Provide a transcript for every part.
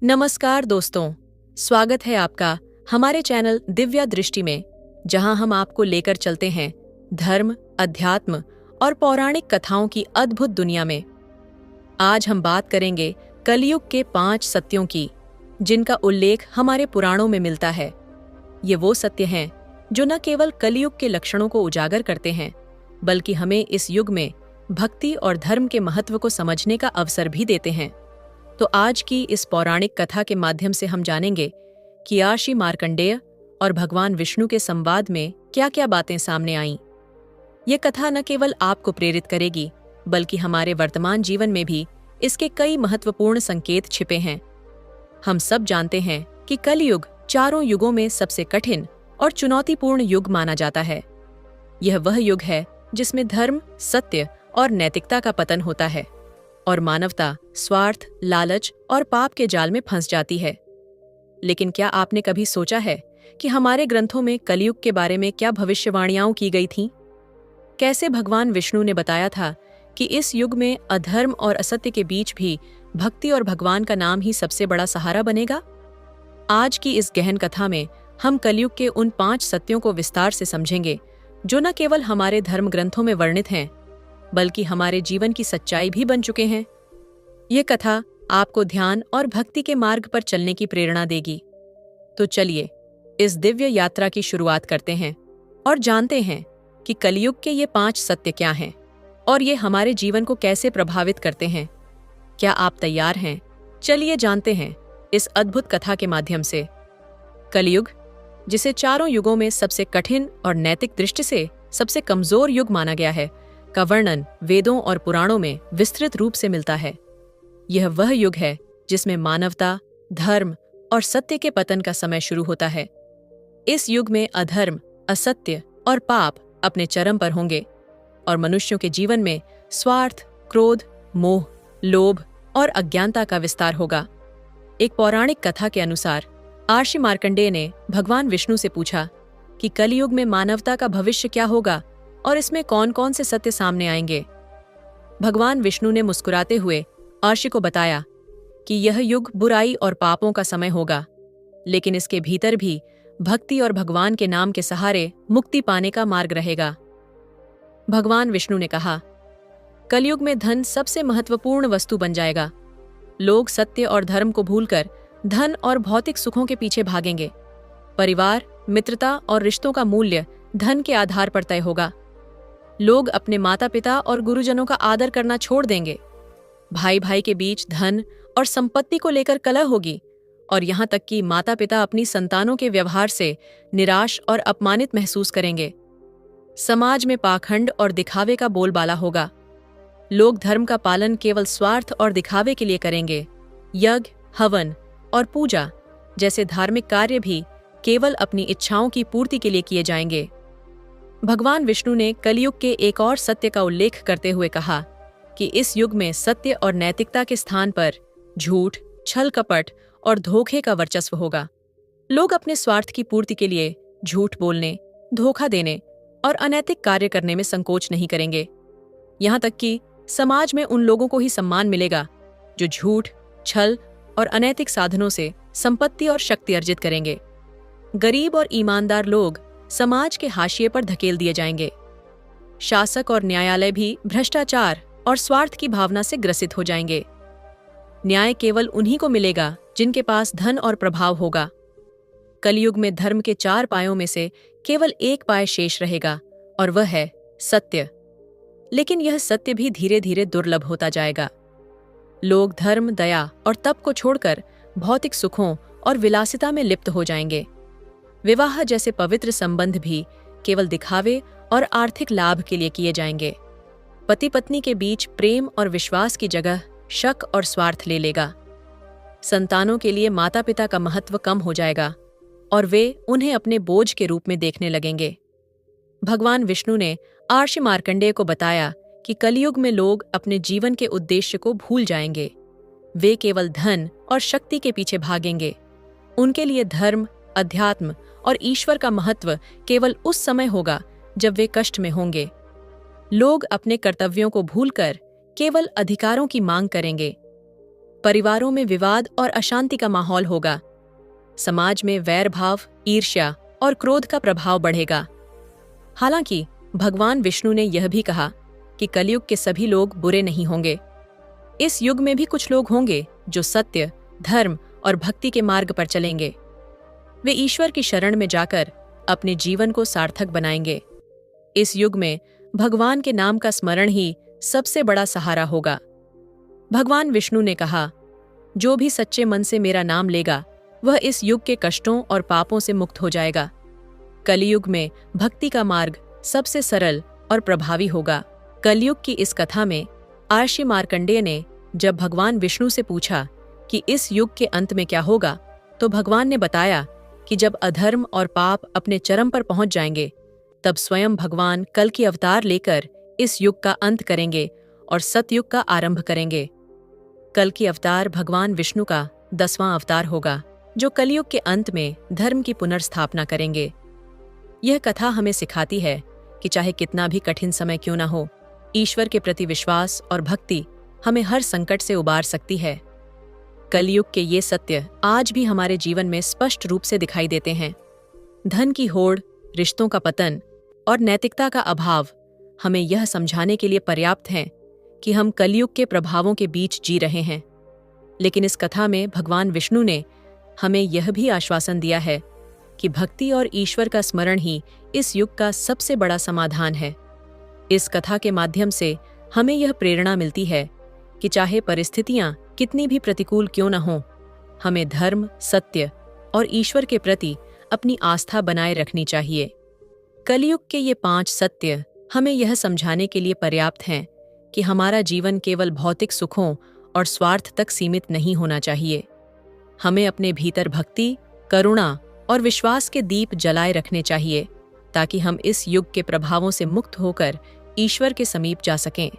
नमस्कार दोस्तों, स्वागत है आपका हमारे चैनल दिव्या दृष्टि में, जहां हम आपको लेकर चलते हैं धर्म, अध्यात्म और पौराणिक कथाओं की अद्भुत दुनिया में। आज हम बात करेंगे कलयुग के 5 सत्यों की, जिनका उल्लेख हमारे पुराणों में मिलता है। ये वो सत्य हैं जो न केवल कलयुग के लक्षणों को उजागर करते हैं, बल्कि हमें इस युग में भक्ति और धर्म के महत्व को समझने का अवसर भी देते हैं। तो आज की इस पौराणिक कथा के माध्यम से हम जानेंगे कि आशी मार्कंडेय और भगवान विष्णु के संवाद में क्या-क्या बातें सामने आईं। ये कथा न केवल आपको प्रेरित करेगी, बल्कि हमारे वर्तमान जीवन में भी इसके कई महत्वपूर्ण संकेत छिपे हैं। हम सब जानते हैं कि कलयुग चारों युगों में सबसे कठिन और चुनौतीपूर्ण युग माना जाता है। यह वह युग है जिसमें धर्म, सत्य और नैतिकता का पतन होता है और मानवता स्वार्थ, लालच और पाप के जाल में फंस जाती है। लेकिन क्या आपने कभी सोचा है कि हमारे ग्रंथों में कलयुग के बारे में क्या भविष्यवाणियां की गई थीं? कैसे भगवान विष्णु ने बताया था कि इस युग में अधर्म और असत्य के बीच भी भक्ति और भगवान का नाम ही सबसे बड़ा सहारा बनेगा? आज की इस गहन कथा में हम कलयुग के उन 5 सत्यों को विस्तार से समझेंगे, जो न केवल हमारे धर्म ग्रंथों में वर्णित हैं, बल्कि हमारे जीवन की सच्चाई भी बन चुके हैं। ये कथा आपको ध्यान और भक्ति के मार्ग पर चलने की प्रेरणा देगी। तो चलिए इस दिव्य यात्रा की शुरुआत करते हैं और जानते हैं कि कलयुग के ये 5 सत्य क्या हैं और ये हमारे जीवन को कैसे प्रभावित करते हैं। क्या आप तैयार हैं? चलिए जानते हैं इस अद्भुत कथा के माध्यम से। कलयुग, जिसे चारों युगों में सबसे कठिन और नैतिक दृष्टि से सबसे कमजोर युग माना गया है, का वर्णन वेदों और पुराणों में विस्तृत रूप से मिलता है। यह वह युग है जिसमें मानवता, धर्म और सत्य के पतन का समय शुरू होता है। इस युग में अधर्म, असत्य और पाप अपने चरम पर होंगे और मनुष्यों के जीवन में स्वार्थ, क्रोध, मोह, लोभ और अज्ञानता का विस्तार होगा। एक पौराणिक कथा के अनुसार आशी मार्कंडेय ने भगवान विष्णु से पूछा कि कलयुग में मानवता का भविष्य क्या होगा और इसमें कौन-कौन से सत्य सामने आएंगे। भगवान विष्णु ने मुस्कुराते हुए आशी को बताया कि यह युग बुराई और पापों का समय होगा, लेकिन इसके भीतर भी भक्ति और भगवान के नाम के सहारे मुक्ति पाने का मार्ग रहेगा। भगवान विष्णु ने कहा, कलयुग में धन सबसे महत्वपूर्ण वस्तु बन जाएगा। लोग सत्य और धर्म को भूलकर धन और भौतिक सुखों के पीछे भागेंगे। परिवार, मित्रता और रिश्तों का मूल्य धन के आधार पर तय होगा। लोग अपने माता पिता और गुरुजनों का आदर करना छोड़ देंगे। भाई भाई के बीच धन और संपत्ति को लेकर कलह होगी और यहाँ तक कि माता पिता अपनी संतानों के व्यवहार से निराश और अपमानित महसूस करेंगे। समाज में पाखंड और दिखावे का बोलबाला होगा। लोग धर्म का पालन केवल स्वार्थ और दिखावे के लिए करेंगे। यज्ञ, हवन और पूजा जैसे धार्मिक कार्य भी केवल अपनी इच्छाओं की पूर्ति के लिए किए जाएंगे। भगवान विष्णु ने कलयुग के एक और सत्य का उल्लेख करते हुए कहा कि इस युग में सत्य और नैतिकता के स्थान पर झूठ, छल कपट और धोखे का वर्चस्व होगा। लोग अपने स्वार्थ की पूर्ति के लिए झूठ बोलने, धोखा देने और अनैतिक कार्य करने में संकोच नहीं करेंगे। यहाँ तक कि समाज में उन लोगों को ही सम्मान मिलेगा जो झूठ, छल और अनैतिक साधनों से संपत्ति और शक्ति अर्जित करेंगे। गरीब और ईमानदार लोग समाज के हाशिए पर धकेल दिए जाएंगे। शासक और न्यायालय भी भ्रष्टाचार और स्वार्थ की भावना से ग्रसित हो जाएंगे। न्याय केवल उन्हीं को मिलेगा जिनके पास धन और प्रभाव होगा। कलयुग में धर्म के 4 पायों में से केवल एक पाय शेष रहेगा और वह है सत्य। लेकिन यह सत्य भी धीरे धीरे दुर्लभ होता जाएगा। लोग धर्म, दया और तप को छोड़कर भौतिक सुखों और विलासिता में लिप्त हो जाएंगे। विवाह जैसे पवित्र संबंध भी केवल दिखावे और आर्थिक लाभ के लिए किए जाएंगे। पति पत्नी के बीच प्रेम और विश्वास की जगह शक और स्वार्थ ले लेगा। संतानों के लिए माता पिता का महत्व कम हो जाएगा और वे उन्हें अपने बोझ के रूप में देखने लगेंगे। भगवान विष्णु ने आर्षि मार्कंडेय को बताया कि कलयुग में लोग अपने जीवन के उद्देश्य को भूल जाएंगे। वे केवल धन और शक्ति के पीछे भागेंगे। उनके लिए धर्म, अध्यात्म और ईश्वर का महत्व केवल उस समय होगा जब वे कष्ट में होंगे। लोग अपने कर्तव्यों को भूलकर केवल अधिकारों की मांग करेंगे। परिवारों में विवाद और अशांति का माहौल होगा। समाज में वैर भाव, ईर्ष्या और क्रोध का प्रभाव बढ़ेगा। हालांकि भगवान विष्णु ने यह भी कहा कि कलयुग के सभी लोग बुरे नहीं होंगे। इस युग में भी कुछ लोग होंगे जो सत्य, धर्म और भक्ति के मार्ग पर चलेंगे। वे ईश्वर की शरण में जाकर अपने जीवन को सार्थक बनाएंगे। इस युग में भगवान के नाम का स्मरण ही सबसे बड़ा सहारा होगा। भगवान विष्णु ने कहा, जो भी सच्चे मन से मेरा नाम लेगा वह इस युग के कष्टों और पापों से मुक्त हो जाएगा। कलियुग में भक्ति का मार्ग सबसे सरल और प्रभावी होगा। कलयुग की इस कथा में आर्षि मार्कंडेय ने जब भगवान विष्णु से पूछा कि इस युग के अंत में क्या होगा, तो भगवान ने बताया कि जब अधर्म और पाप अपने चरम पर पहुंच जाएंगे, तब स्वयं भगवान कल की अवतार लेकर इस युग का अंत करेंगे और सतयुग का आरंभ करेंगे। कल की अवतार भगवान विष्णु का 10वां अवतार होगा, जो कलयुग के अंत में धर्म की पुनर्स्थापना करेंगे। यह कथा हमें सिखाती है कि चाहे कितना भी कठिन समय क्यों न हो, ईश्वर के प्रति विश्वास और भक्ति हमें हर संकट से उबार सकती है। कलयुग के ये सत्य आज भी हमारे जीवन में स्पष्ट रूप से दिखाई देते हैं। धन की होड़, रिश्तों का पतन और नैतिकता का अभाव हमें यह समझाने के लिए पर्याप्त हैं कि हम कलयुग के प्रभावों के बीच जी रहे हैं। लेकिन इस कथा में भगवान विष्णु ने हमें यह भी आश्वासन दिया है कि भक्ति और ईश्वर का स्मरण ही इस युग का सबसे बड़ा समाधान है। इस कथा के माध्यम से हमें यह प्रेरणा मिलती है कि चाहे परिस्थितियां कितनी भी प्रतिकूल क्यों न हों, हमें धर्म, सत्य और ईश्वर के प्रति अपनी आस्था बनाए रखनी चाहिए। कलयुग के ये 5 सत्य हमें यह समझाने के लिए पर्याप्त हैं कि हमारा जीवन केवल भौतिक सुखों और स्वार्थ तक सीमित नहीं होना चाहिए। हमें अपने भीतर भक्ति, करुणा और विश्वास के दीप जलाए रखने चाहिए, ताकि हम इस युग के प्रभावों से मुक्त होकर ईश्वर के समीप जा सकें।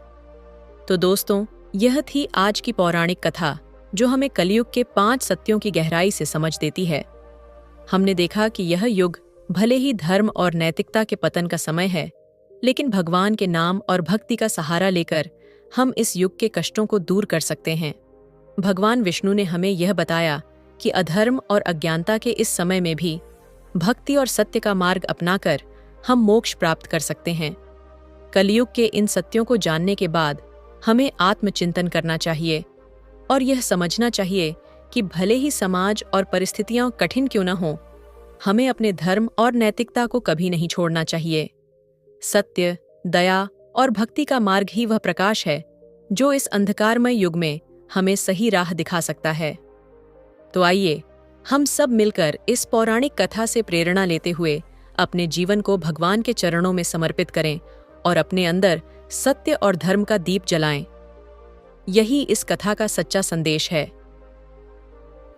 तो दोस्तों, यह थी आज की पौराणिक कथा, जो हमें कलयुग के 5 सत्यों की गहराई से समझ देती है। हमने देखा कि यह युग भले ही धर्म और नैतिकता के पतन का समय है, लेकिन भगवान के नाम और भक्ति का सहारा लेकर हम इस युग के कष्टों को दूर कर सकते हैं। भगवान विष्णु ने हमें यह बताया कि अधर्म और अज्ञानता के इस समय में भी भक्ति और सत्य का मार्ग अपनाकर हम मोक्ष प्राप्त कर सकते हैं। कलयुग के इन सत्यों को जानने के बाद हमें आत्मचिंतन करना चाहिए और यह समझना चाहिए कि भले ही समाज और परिस्थितियां कठिन क्यों न हों, हमें अपने धर्म और नैतिकता को कभी नहीं छोड़ना चाहिए। सत्य, दया और भक्ति का मार्ग ही वह प्रकाश है जो इस अंधकारमय युग में हमें सही राह दिखा सकता है। तो आइए हम सब मिलकर इस पौराणिक कथा से प्रेरणा लेते हुए अपने जीवन को भगवान के चरणों में समर्पित करें और अपने अंदर सत्य और धर्म का दीप जलाएं। यही इस कथा का सच्चा संदेश है।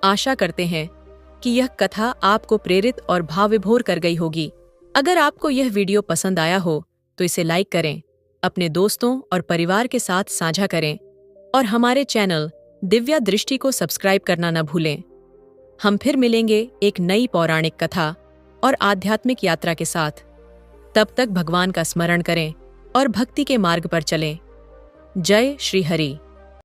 आशा करते हैं कि यह कथा आपको प्रेरित और भावविभोर कर गई होगी। अगर आपको यह वीडियो पसंद आया हो तो इसे लाइक करें, अपने दोस्तों और परिवार के साथ साझा करें और हमारे चैनल दिव्या दृष्टि को सब्सक्राइब करना न भूलें। हम फिर मिलेंगे एक नई पौराणिक कथा और आध्यात्मिक यात्रा के साथ। तब तक भगवान का स्मरण करें और भक्ति के मार्ग पर चलें। जय श्री हरि।